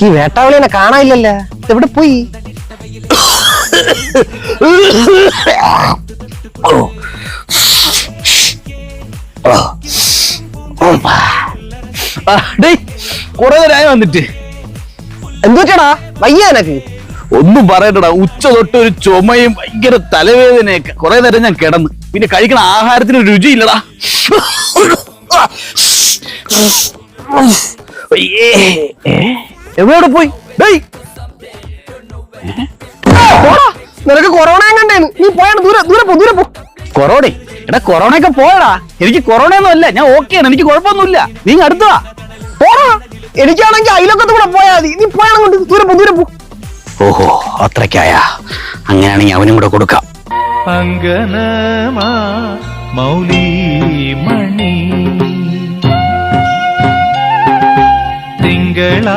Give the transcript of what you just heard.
ഈ വേട്ടാവളിനെ കാണാനില്ലല്ലോ, എവിടെ പോയി? കുറെ നേരമായി വന്നിട്ട്. എന്തുവച്ചാടാ, വയ്യ എനക്ക്? ഒന്നും പറയട്ടടാ, ഉച്ച തൊട്ട് ഒരു ചുമയും ഭയങ്കര തലവേദനയൊക്കെ. കുറെ നേരം ഞാൻ കിടന്ന്, പിന്നെ കഴിക്കണ ആഹാരത്തിന് രുചിയില്ലടാ. എവിടെ പോയി? നിനക്ക് കൊറോണ കണ്ടേന്ന്, നീ പോയാണ്. ദൂരെ പോ. കൊറോണ? എടാ കൊറോണയൊക്കെ പോയടാ. എനിക്ക് കൊറോണയൊന്നും അല്ല, ഞാൻ ഓക്കെയാണ്, എനിക്ക് കുഴപ്പമൊന്നുമില്ല. നീ അടുത്തവാ പോടാ. എനിക്കാണെങ്കിൽ അയലൊക്കത്ത് കൂടെ പോയാ മതി. നീ പോയാണെങ്കിൽ ദൂരെ പോ. ഓഹോ, അത്രയ്ക്കായ? അങ്ങനെയാണെങ്കിൽ അവനും കൂടെ കൊടുക്കാം. അങ്കനമാ മൗലി മണി തിങ്കള